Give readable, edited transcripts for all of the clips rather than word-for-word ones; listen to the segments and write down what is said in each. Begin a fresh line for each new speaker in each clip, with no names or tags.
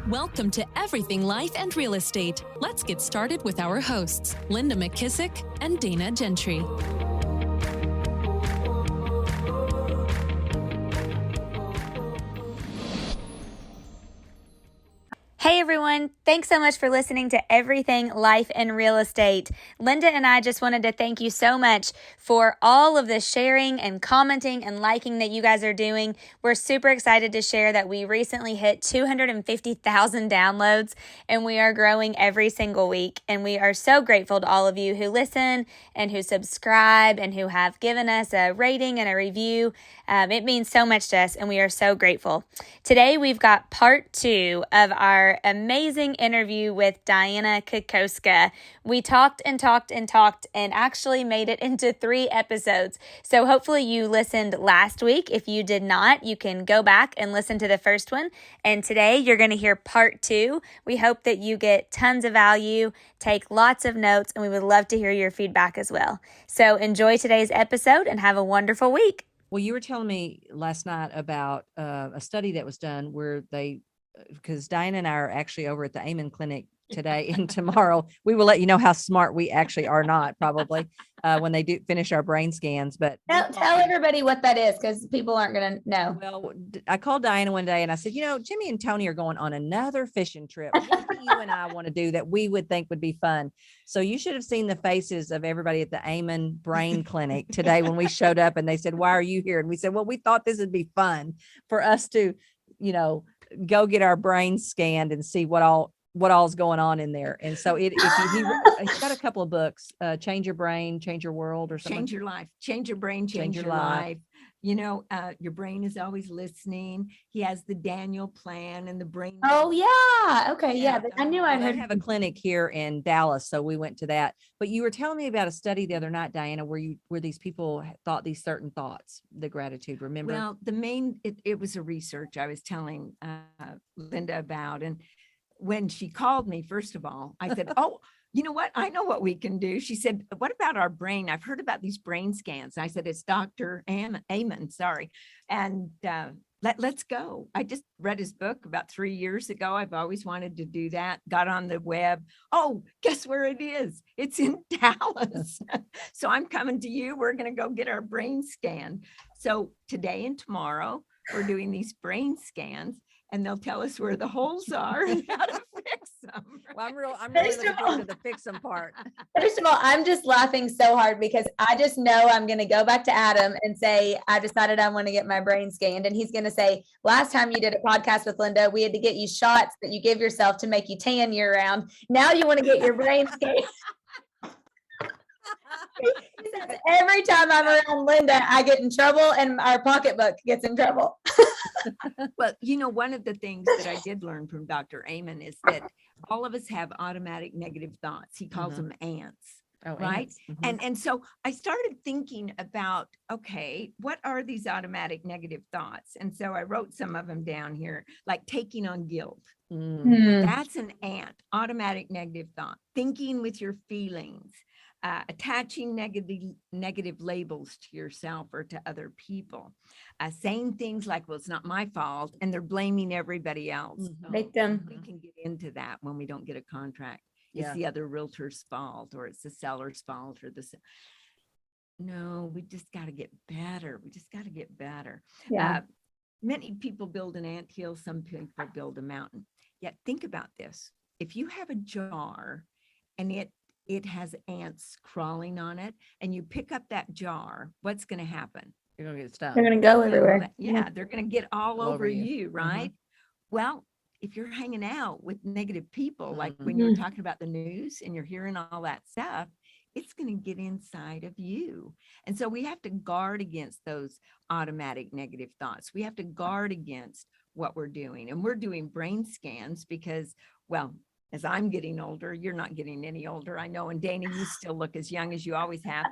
Welcome to Everything Life and Real Estate. Let's get started with our hosts, Linda McKissick and Dana Gentry.
Hey everyone, thanks so much for listening to Everything Life and Real Estate. Linda and I just wanted to thank you so much for all of the sharing and commenting and liking that you guys are doing. We're super excited to share that we recently hit 250,000 downloads and we are growing every single week. And we are so grateful to all of you who listen and who subscribe and who have given us a rating and a review. It means so much to us and we are so grateful. Today we've got part 2 of our amazing interview with Dianna Kokoszka. We talked and actually made it into 3 episodes. So hopefully you listened last week. If you did not, you can go back and listen to the first one. And today you're going to hear part 2. We hope that you get tons of value, take lots of notes, and we would love to hear your feedback as well. So enjoy today's episode and have a wonderful week.
Well, you were telling me last night about a study that was done where because Dianna and I are actually over at the Ayman clinic today and tomorrow. We will let you know how smart we actually are not probably when they do finish our brain scans. But
tell everybody what that is because people aren't going to know.
Well, I called Dianna one day and I said, Jimmy and Tony are going on another fishing trip. What do you and I want to do that we would think would be fun? So you should have seen the faces of everybody at the Ayman brain clinic today when we showed up and they said, why are you here? And we said, well, we thought this would be fun for us to, go get our brains scanned and see what all's going on in there. And so he's got a couple of books, Change Your Brain, Change Your World, or something.
Change Your Life, Change Your Brain, Change Your Life. Your brain is always listening. He has the Daniel plan and the brain.
Oh yeah. Okay. Yeah. I knew I'd heard.
They have a clinic here in Dallas. So we went to that, but you were telling me about a study the other night, Dianna, where these people thought these certain thoughts, the gratitude, remember?
Well, it was a research I was telling Linda about. And when she called me, first of all, I said, oh, you know what? I know what we can do. She said, what about our brain? I've heard about these brain scans. I said, it's Dr. Ayman, sorry. And let's go. I just read his book about 3 years ago. I've always wanted to do that. Got on the web. Oh, guess where it is? It's in Dallas. So I'm coming to you. We're going to go get our brain scanned. So today and tomorrow, we're doing these brain scans. And they'll tell us where the holes are and how to fix them.
Well, I'm really looking forward to the fix them part.
First of all, I'm just laughing so hard because I just know I'm going to go back to Adam and say, I decided I want to get my brain scanned. And he's going to say, last time you did a podcast with Linda, we had to get you shots that you give yourself to make you tan year round. Now you want to get your brain scanned. Every time I'm around Linda, I get in trouble and our pocketbook gets in trouble.
Well, one of the things that I did learn from Dr. Ayman is that all of us have automatic negative thoughts. He calls them ants. Oh, right. Ants. Mm-hmm. And so I started thinking about, okay, what are these automatic negative thoughts? And so I wrote some of them down here, like taking on guilt. That's an ant, automatic negative thought. Thinking with your feelings. Attaching negative labels to yourself or to other people, saying things like, well, it's not my fault, and they're blaming everybody else.
Victim.
We can get into that when we don't get a contract. It's the other realtor's fault, or it's the seller's fault, or no, we just got to get better. Yeah. Many people build an anthill, some people build a mountain. Yet think about this. If you have a jar and it has ants crawling on it, and you pick up that jar, what's going to happen?
You're going to get stuck.
They're going to go everywhere.
Yeah, they're going to get all over you, right? Well, if you're hanging out with negative people, like when you're talking about the news and you're hearing all that stuff, it's going to get inside of you. And so we have to guard against those automatic negative thoughts. We have to guard against what we're doing. And we're doing brain scans because, well, as I'm getting older, you're not getting any older, I know. And Dana, you still look as young as you always have.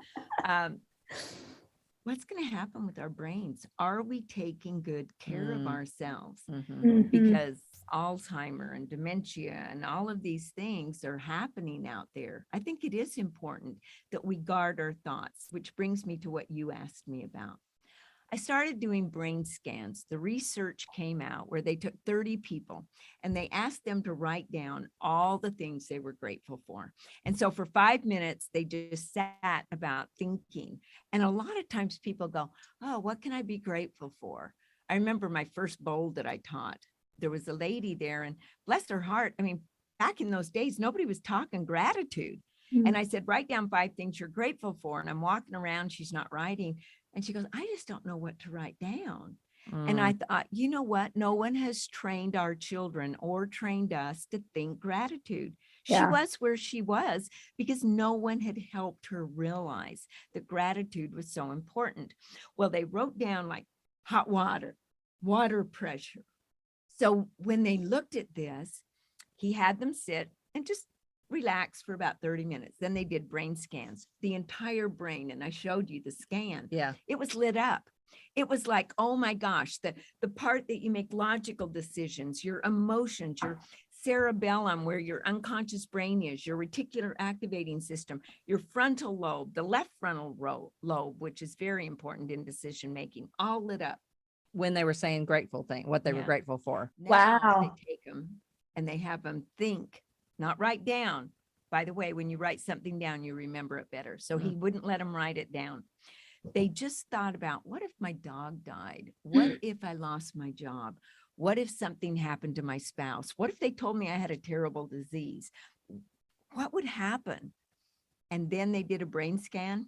What's going to happen with our brains? Are we taking good care of ourselves? Because Alzheimer and dementia and all of these things are happening out there. I think it is important that we guard our thoughts, which brings me to what you asked me about. I started doing brain scans. The research came out where they took 30 people and they asked them to write down all the things they were grateful for. And so for 5 minutes, they just sat about thinking. And a lot of times people go, oh, what can I be grateful for? I remember my first bowl that I taught. There was a lady there, and bless her heart, I mean, back in those days, nobody was talking gratitude. And I said, write down 5 things you're grateful for. And I'm walking around, she's not writing. And she goes, I just don't know what to write down. And I thought, you know what? No one has trained our children or trained us to think gratitude. She was where she was because no one had helped her realize that gratitude was so important. Well, they wrote down like hot water, water pressure. So when they looked at this, he had them sit and just relax for about 30 minutes. Then they did brain scans, the entire brain. And I showed you the scan.
Yeah.
It was lit up. It was like, oh my gosh, the part that you make logical decisions, your emotions, your cerebellum, where your unconscious brain is, your reticular activating system, your frontal lobe, the left frontal lobe, which is very important in decision making, all lit up.
When they were saying grateful thing, what they were grateful for.
Now
Wow.
They take them and they have them think, not write down. By the way, when you write something down, you remember it better. So he wouldn't let them write it down. They just thought about, what if my dog died? What if I lost my job? What if something happened to my spouse? What if they told me I had a terrible disease? What would happen? And then they did a brain scan.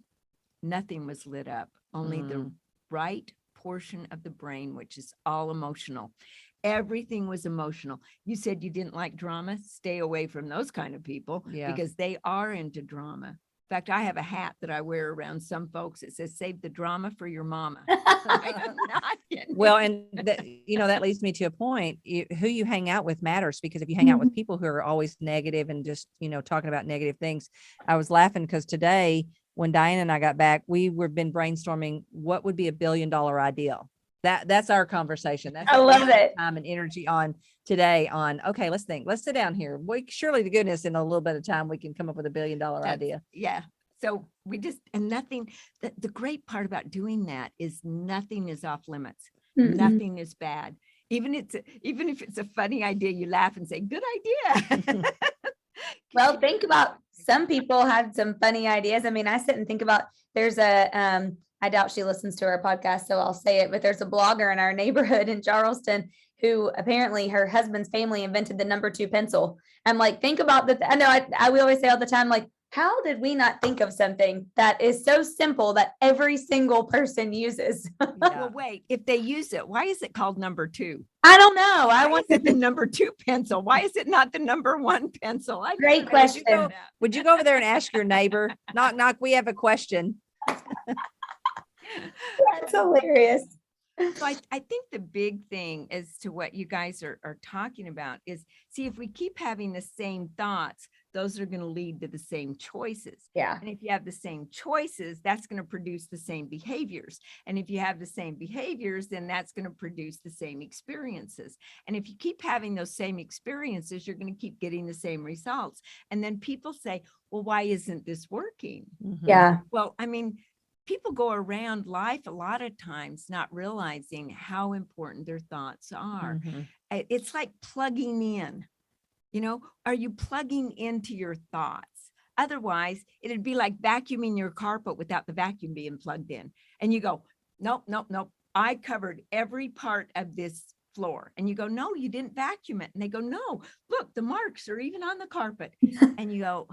Nothing was lit up, only the right portion of the brain, which is all emotional. Everything was emotional. You said you didn't like drama. Stay away from those kind of people because they are into drama. In fact, I have a hat that I wear around some folks. It says, save the drama for your mama. I'm not kidding.
Well, and that, that leads me to a point. Who you hang out with matters, because if you hang out with people who are always negative and just, talking about negative things. I was laughing because today when Dianna and I got back, we were been brainstorming what would be $1 billion idea. That's our conversation. That's
I love it.
Time and energy on today on, okay, let's think, let's sit down here. Surely to goodness, in a little bit of time, we can come up with $1 billion idea.
Yeah. So we just, and nothing, the great part about doing that is nothing is off limits. Nothing is bad. Even if it's a funny idea, you laugh and say, good idea.
Well, think about, some people had some funny ideas. I mean, I sit and think about, there's I doubt she listens to our podcast, so I'll say it, but there's a blogger in our neighborhood in Charleston who apparently her husband's family invented the number 2 pencil. I'm like, think about that. I know we always say all the time, like, how did we not think of something that is so simple that every single person uses?
Well, wait, if they use it, why is it called number 2?
I don't know.
I want the number 2 pencil. Why is it not the number 1 pencil?
Great question.
Would you go over there and ask your neighbor? Knock, knock. We have a question.
That's hilarious.
So I think the big thing as to what you guys are talking about is, see, if we keep having the same thoughts, those are going to lead to the same choices.
Yeah.
And if you have the same choices, that's going to produce the same behaviors. And if you have the same behaviors, then that's going to produce the same experiences. And if you keep having those same experiences, you're going to keep getting the same results. And then people say, well, why isn't this working?
Yeah.
Well, I mean, people go around life a lot of times not realizing how important their thoughts are. It's like plugging in, are you plugging into your thoughts? Otherwise, it'd be like vacuuming your carpet without the vacuum being plugged in. And you go, nope. I covered every part of this floor. And you go, no, you didn't vacuum it. And they go, no, look, the marks are even on the carpet. And you go,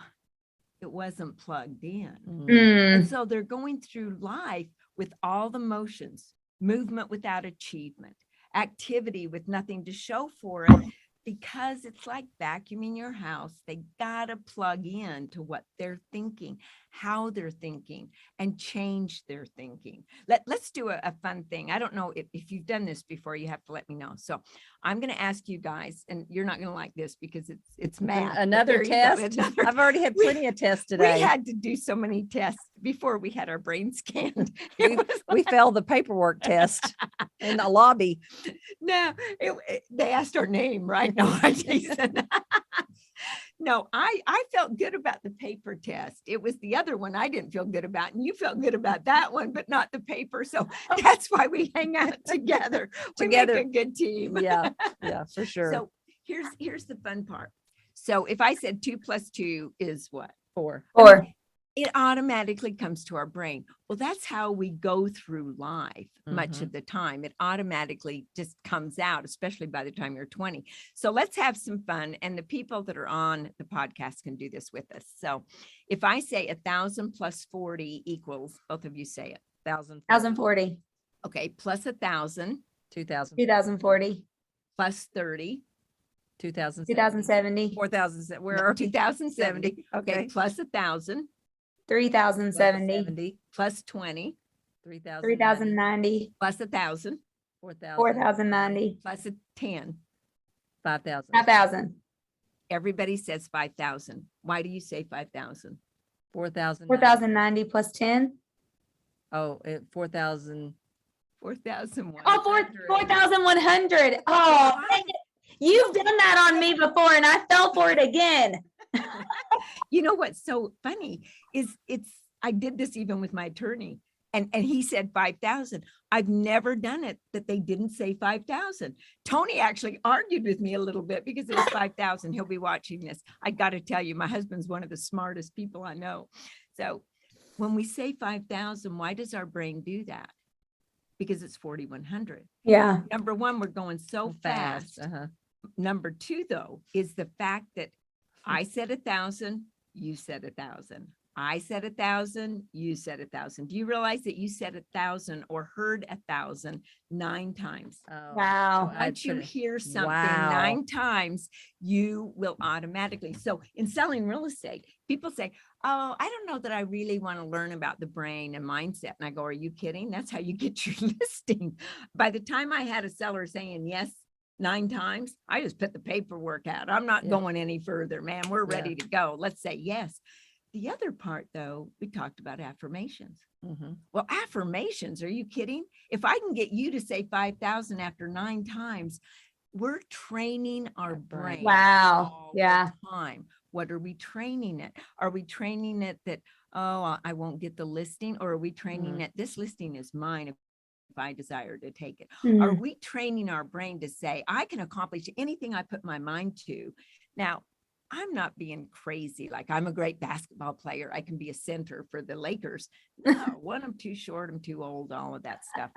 it wasn't plugged in. And so they're going through life with all the motions, movement without achievement, activity with nothing to show for it, because it's like vacuuming your house. They gotta plug in to what they're thinking, how they're thinking, and change their thinking. Let's do a fun thing. I don't know if you've done this before, you have to let me know. So I'm going to ask you guys, and you're not going to like this because it's math.
Another test. I've already had plenty of tests today.
We had to do so many tests before we had our brain scanned.
We failed the paperwork test in the lobby.
No, they asked our name, right? No, No, I felt good about the paper test. It was the other one I didn't feel good about, and you felt good about that one, but not the paper. So that's why we hang out together. We make a good team.
Yeah, for sure.
So here's the fun part. So if I said 2 + 2 is what?
4.
It automatically comes to our brain. Well, that's how we go through life much of the time. It automatically just comes out, especially by the time you're 20. So let's have some fun. And the people that are on the podcast can do this with us. So if I say 1,000 + 40 equals, both of you say it.
1,040.
Okay. Plus 1,000.
2,000.
2,040.
Plus 30.
2,070.
4,000. Where are
2,070. Okay. Plus 1,000.
3,070.
Plus 20.
3,090.
Plus 1,000.
4,090.
Plus 10.
5,000.
5,000.
Everybody says 5,000. Why do you say 5,000?
4,000.
4,090 plus 10.
Oh, 4,000.
4,001.
Oh, 4,100. Oh, dang it. You've done that on me before and I fell for it again.
You know what's so funny is I did this even with my attorney, and he said 5,000. I've never done it that they didn't say 5,000. Tony actually argued with me a little bit because it was 5,000. He'll be watching this. I got to tell you, my husband's one of the smartest people I know. So when we say 5,000, why does our brain do that? Because it's 4,100.
Yeah.
Number one, we're going so fast. Number two, though, is the fact that I said 1,000, you said 1,000. I said 1,000, you said 1,000. Do you realize that you said 1,000 or heard 1,000 9 times?
Oh,
Wow.
so
Once you hear something 9 times, you will automatically. So in selling real estate, people say, oh, I don't know that I really want to learn about the brain and mindset. And I go, are you kidding? That's how you get your listing. By the time I had a seller saying yes 9 times, I just put the paperwork out. I'm not going any further, man. We're ready to go. Let's say yes. The other part, though, we talked about affirmations. Well, affirmations, are you kidding? If I can get you to say 5,000 after 9 times, we're training our brain.
Wow.
All
Yeah.
the time. What are we training it? Are we training it that, oh, I won't get the listing? Or are we training it, this listing is mine if I desire to take it? Are we training our brain to say, I can accomplish anything I put my mind to? Now, I'm not being crazy. Like I'm a great basketball player. I can be a center for the Lakers. No, one, I'm too short. I'm too old, all of that stuff.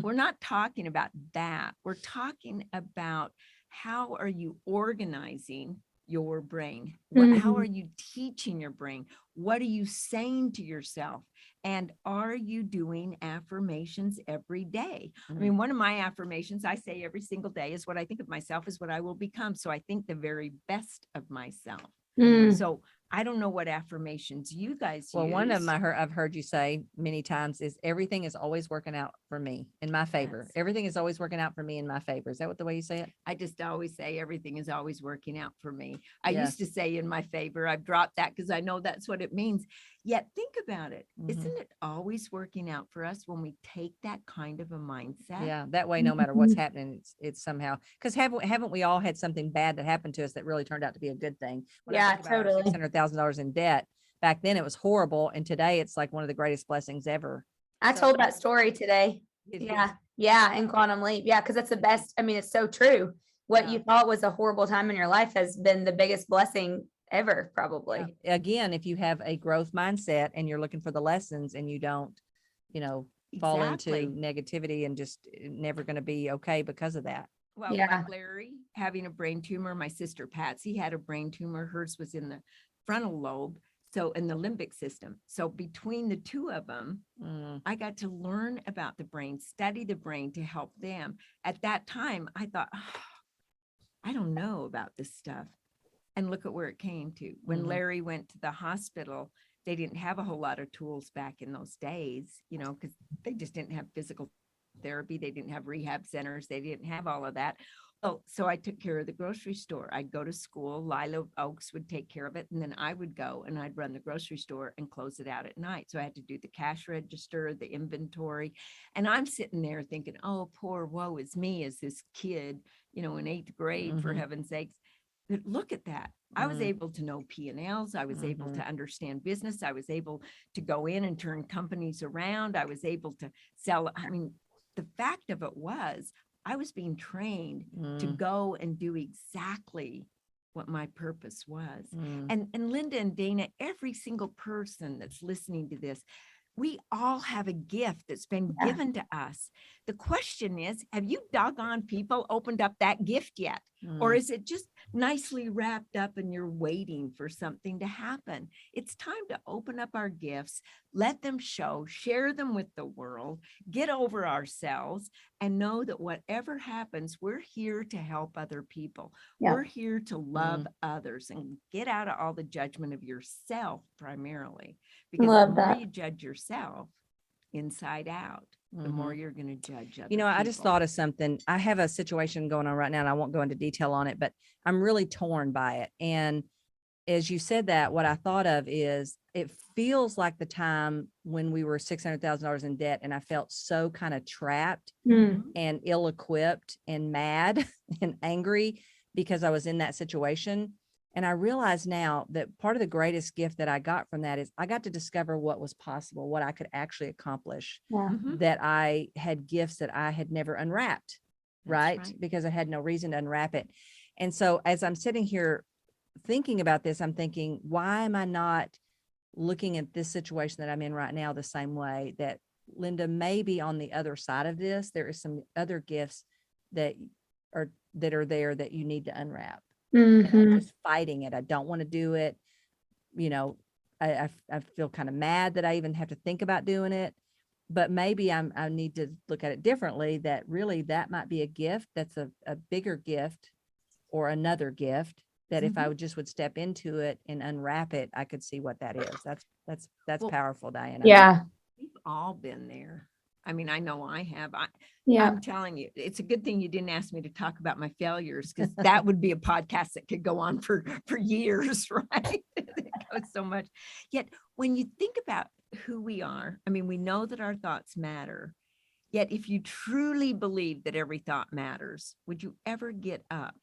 We're not talking about that. We're talking about how are you organizing your brain? How are you teaching your brain? What are you saying to yourself? And are you doing affirmations every day? I mean, one of my affirmations I say every single day is what I think of myself is what I will become. So I think the very best of myself. So I don't know what affirmations you guys use.
Well, one of them I've heard you say many times is everything is always working out for me in my favor.
Yes.
Everything is always working out for me in my favor. Is that what the way you say it?
I just always say everything is always working out for me. I used to say in my favor. I've dropped that because I know that's what it means. Yet think about it. Isn't it always working out for us when we take that kind of a mindset?
Yeah, that way, no matter what's happening, it's somehow, because haven't we all had something bad that happened to us that really turned out to be a good thing? When I think about our
totally.
$600,000 in debt. Back then it was horrible. And today it's like one of the greatest blessings ever.
I told that story today. Yeah. In Quantum Leap. Yeah. Cause that's the best. I mean, it's so true. What you thought was a horrible time in your life has been the biggest blessing ever, probably.
Again, if you have a growth mindset and you're looking for the lessons and you don't, fall into negativity and just never going to be okay because of that.
Well, like Larry having a brain tumor, my sister Patsy had a brain tumor. Hers was in the frontal lobe. So in the limbic system. So between the two of them, I got to learn about the brain, study the brain to help them. At that time, I thought, I don't know about this stuff. And look at where it came to. When Larry went to the hospital, they didn't have a whole lot of tools back in those days, because they just didn't have physical therapy. They didn't have rehab centers. They didn't have all of that. So I took care of the grocery store. I'd go to school. Lila Oaks would take care of it. And then I would go and I'd run the grocery store and close it out at night. So I had to do the cash register, the inventory. And I'm sitting there thinking, oh, poor woe is me as this kid, in 8th grade, for heaven's sakes. But look at that. I was able to know P&Ls. I was able to understand business. I was able to go in and turn companies around. I was able to sell. I mean, the fact of it was I was being trained to go and do exactly what my purpose was. And Linda and Dana, every single person that's listening to this, we all have a gift that's been given to us. The question is, have you doggone people opened up that gift yet? Or is it just nicely wrapped up and you're waiting for something to happen? It's time to open up our gifts, let them show, share them with the world, get over ourselves, and know that whatever happens, we're here to help other people. We're here to love others and get out of all the judgment of yourself primarily. Because the more you judge yourself inside out, the more you're going to judge other people.
I just thought of something. I have a situation going on right now, and I won't go into detail on it, but I'm really torn by it. And as you said that, what I thought of is it feels like the time when we were $600,000 in debt, and I felt so kind of trapped and ill-equipped and mad and angry because I was in that situation. And I realize now that part of the greatest gift that I got from that is I got to discover what was possible, what I could actually accomplish, that I had gifts that I had never unwrapped, right? Because I had no reason to unwrap it. And so as I'm sitting here thinking about this, I'm thinking, why am I not looking at this situation that I'm in right now the same way that Linda may be on the other side of this? There is some other gifts that are there that you need to unwrap. And I'm just fighting it. I don't want to do it. I feel kind of mad that I even have to think about doing it, but maybe I need to look at it differently, that really that might be a gift. That's a bigger gift or another gift that if I would step into it and unwrap it, I could see what that is. That's powerful, Dianna.
Yeah.
We've all been there. I mean, I know I have. I'm telling you, it's a good thing you didn't ask me to talk about my failures, because that would be a podcast that could go on for years, right? It goes so much. Yet when you think about who we are, I mean, we know that our thoughts matter. Yet if you truly believe that every thought matters, would you ever get up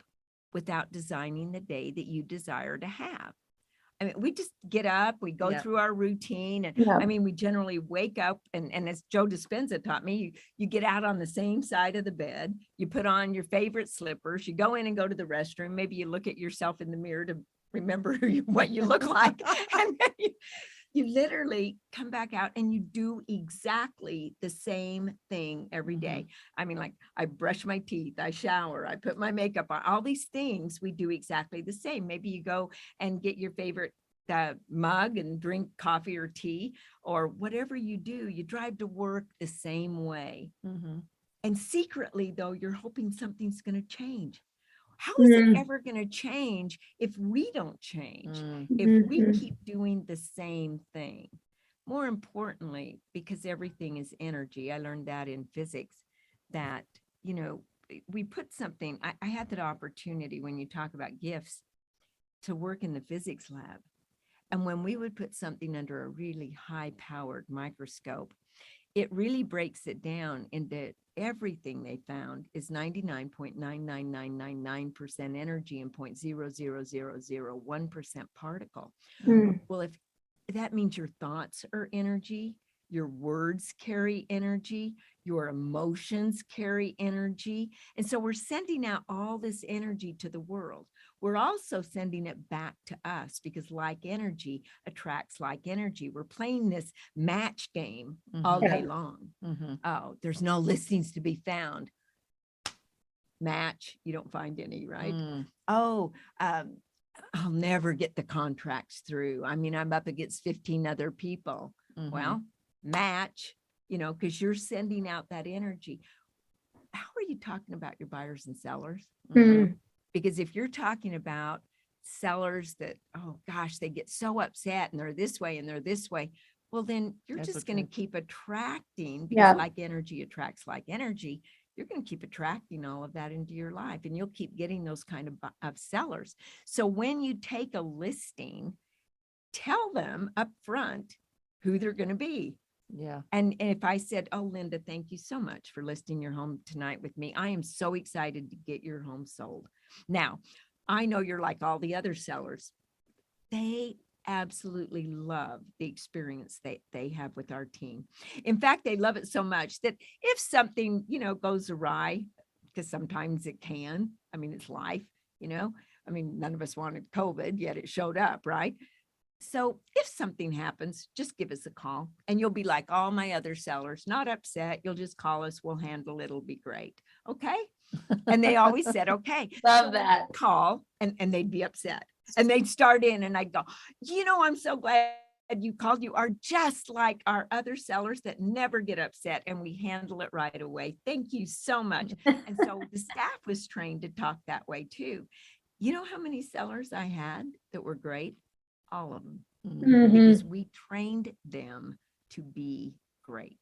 without designing the day that you desire to have? I mean, we just get up, we go through our routine. And I mean, we generally wake up and as Joe Dispenza taught me, you get out on the same side of the bed, you put on your favorite slippers, you go in and go to the restroom. Maybe you look at yourself in the mirror to remember what you look like. And then you literally come back out and you do exactly the same thing every day. I mean, like, I brush my teeth, I shower, I put my makeup on, all these things we do exactly the same. Maybe you go and get your favorite mug and drink coffee or tea, or whatever you do, you drive to work the same way. And secretly, though, you're hoping something's going to change. How is it ever going to change if we don't change? If we keep doing the same thing? More importantly, because everything is energy. I learned that in physics, that, we put something, I had that opportunity when you talk about gifts to work in the physics lab. And when we would put something under a really high powered microscope, it really breaks it down into everything they found is 99.99999% energy and 0.00001% particle. Well, if that means your thoughts are energy, your words carry energy, your emotions carry energy. And so we're sending out all this energy to the world. We're also sending it back to us, because like energy attracts like energy. We're playing this match game all day long. Oh, there's no listings to be found. Match, you don't find any, right? Oh, I'll never get the contracts through. I mean, I'm up against 15 other people. Well, match, because you're sending out that energy. How are you talking about your buyers and sellers? Because if you're talking about sellers that, oh gosh, they get so upset and they're this way and they're this way, well, then you're just going to keep attracting, because like energy attracts like energy. You're going to keep attracting all of that into your life, and you'll keep getting those kind of sellers. So when you take a listing, tell them up front who they're going to be. And if I said, oh, Linda, thank you so much for listing your home tonight with me. I am so excited to get your home sold. Now, I know you're like all the other sellers. They absolutely love the experience they have with our team. In fact, they love it so much that if something, goes awry, because sometimes it can, I mean, it's life, I mean, none of us wanted COVID, yet it showed up, right? So if something happens, just give us a call and you'll be like all my other sellers, not upset. You'll just call us. We'll handle it. It'll be great. Okay. And they always said, okay.
Love that.
Call and they'd be upset. And they'd start in and I'd go, I'm so glad you called. You are just like our other sellers that never get upset and we handle it right away. Thank you so much. And so the staff was trained to talk that way too. You know how many sellers I had that were great? All of them, because we trained them to be great.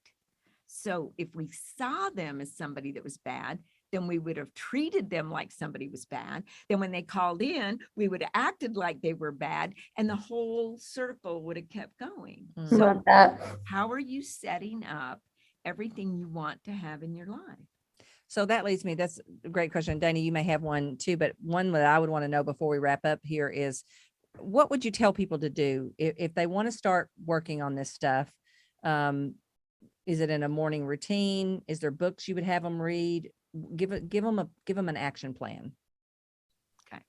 So if we saw them as somebody that was bad, then we would have treated them like somebody was bad. Then when they called in, we would have acted like they were bad and the whole circle would have kept going. So how are you setting up everything you want to have in your life?
So that leads me, that's a great question. Dana, you may have one too, but one that I would want to know before we wrap up here is, what would you tell people to do if they want to start working on this stuff? Is it in a morning routine? Is there books you would have them read? Give them an action plan.
Okay.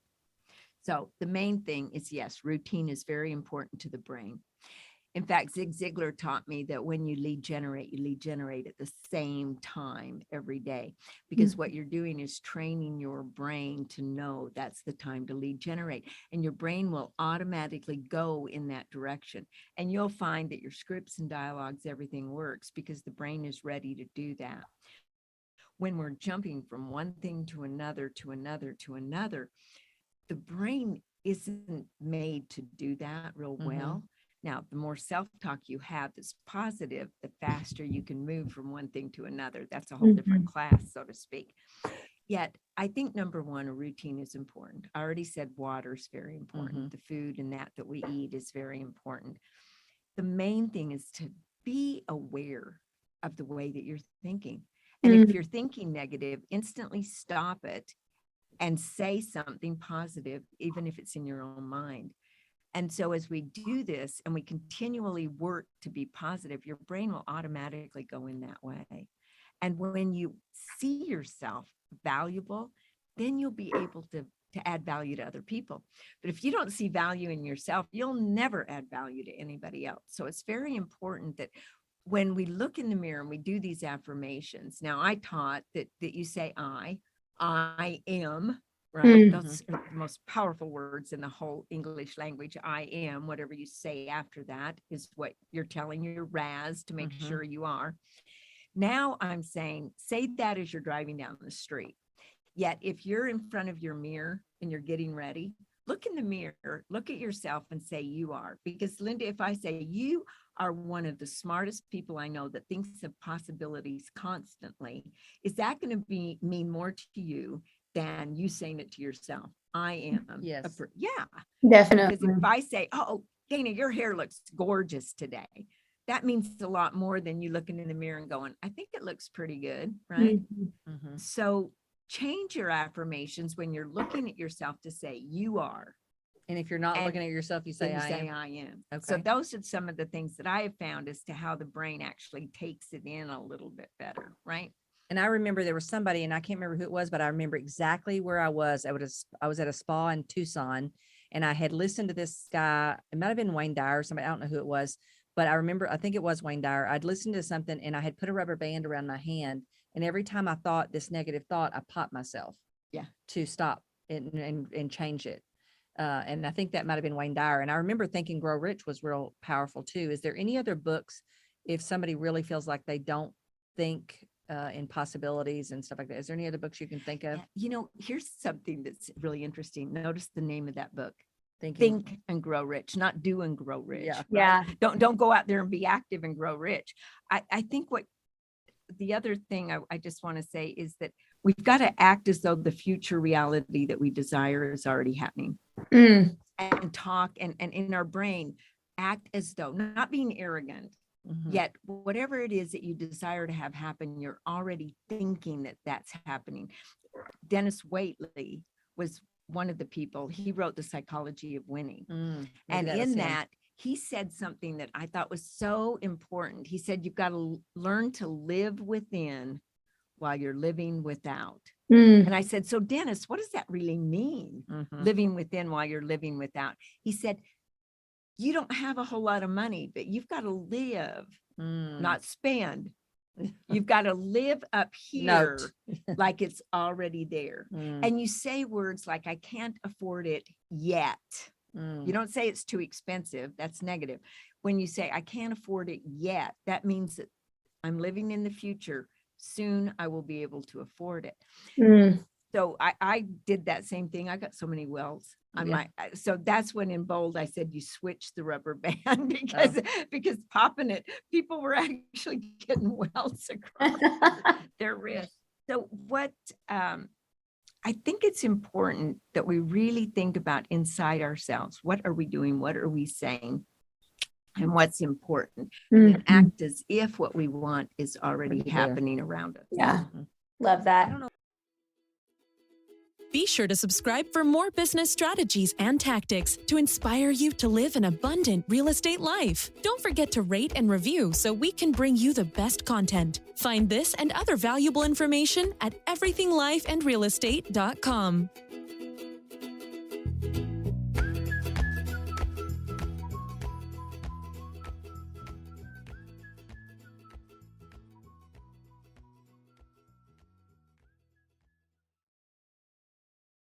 So the main thing is, yes, routine is very important to the brain. In fact, Zig Ziglar taught me that when you lead generate at the same time every day, because what you're doing is training your brain to know that's the time to lead generate, and your brain will automatically go in that direction. And you'll find that your scripts and dialogues, everything works because the brain is ready to do that. When we're jumping from one thing to another, the brain isn't made to do that real well. Now, the more self-talk you have that's positive, the faster you can move from one thing to another. That's a whole different class, so to speak. Yet, I think number one, a routine is important. I already said water is very important. The food and that we eat is very important. The main thing is to be aware of the way that you're thinking. And if you're thinking negative, instantly stop it and say something positive, even if it's in your own mind. And so as we do this and we continually work to be positive, your brain will automatically go in that way. And when you see yourself valuable, then you'll be able to add value to other people. But if you don't see value in yourself, you'll never add value to anybody else. So it's very important that when we look in the mirror and we do these affirmations, now I taught that you say, I am. Right. Those are the most powerful words in the whole English language. I am. Whatever you say after that is what you're telling your Raz to make sure you are. Now I'm saying, say that as you're driving down the street. Yet if you're in front of your mirror and you're getting ready, look in the mirror, look at yourself and say you are. Because Linda, if I say you are one of the smartest people I know that thinks of possibilities constantly, is that going to mean more to you than you saying it to yourself? I am.
Yes.
Yeah.
Definitely.
Because if I say, oh, Dana, your hair looks gorgeous today, that means a lot more than you looking in the mirror and going, I think it looks pretty good. Right. So change your affirmations when you're looking at yourself to say you are.
And if you're not looking at yourself, you say, I am.
Okay. So those are some of the things that I have found as to how the brain actually takes it in a little bit better. Right.
And I remember there was somebody, and I can't remember who it was, but I remember exactly where I was. I was at a spa in Tucson, and I had listened to this guy. It might have been Wayne Dyer or somebody. I don't know who it was, but I think it was Wayne Dyer. I'd listened to something, and I had put a rubber band around my hand. And every time I thought this negative thought, I popped myself to stop and change it. And I think that might have been Wayne Dyer. And I remember thinking Grow Rich was real powerful too. Is there any other books, if somebody really feels like they don't think in possibilities and stuff like that, is there any other books you can think of?
Here's something that's really interesting. Notice the name of that book.
Think
and Grow Rich, not do and grow rich.
Yeah.
Yeah.
Don't go out there and be active and grow rich. I think what the other thing I just want to say is that we've got to act as though the future reality that we desire is already happening. And talk and in our brain, act as though, not being arrogant, yet whatever it is that you desire to have happen, you're already thinking that that's happening. Dennis Waitley was one of the people, he wrote The Psychology of Winning.
Maybe
And
that was
in
him.
that, he said something that I thought was so important. He said, you've got to learn to live within while you're living without. And I said, so Dennis, what does that really mean? Living within while you're living without? He said, you don't have a whole lot of money, but you've got to live, not spend. You've got to live up here like it's already there. And you say words like, I can't afford it yet. You don't say it's too expensive. That's negative. When you say, I can't afford it yet, that means that I'm living in the future. Soon I will be able to afford it. So I did that same thing. I got so many wells on my, so that's when in bold, I said, you switch the rubber band because popping it, people were actually getting wells across their wrist. So what, I think it's important that we really think about inside ourselves. What are we doing? What are we saying? And what's important, and act as if what we want is already happening around us.
Yeah. Love that.
Be sure to subscribe for more business strategies and tactics to inspire you to live an abundant real estate life. Don't forget to rate and review so we can bring you the best content. Find this and other valuable information at everythinglifeandrealestate.com.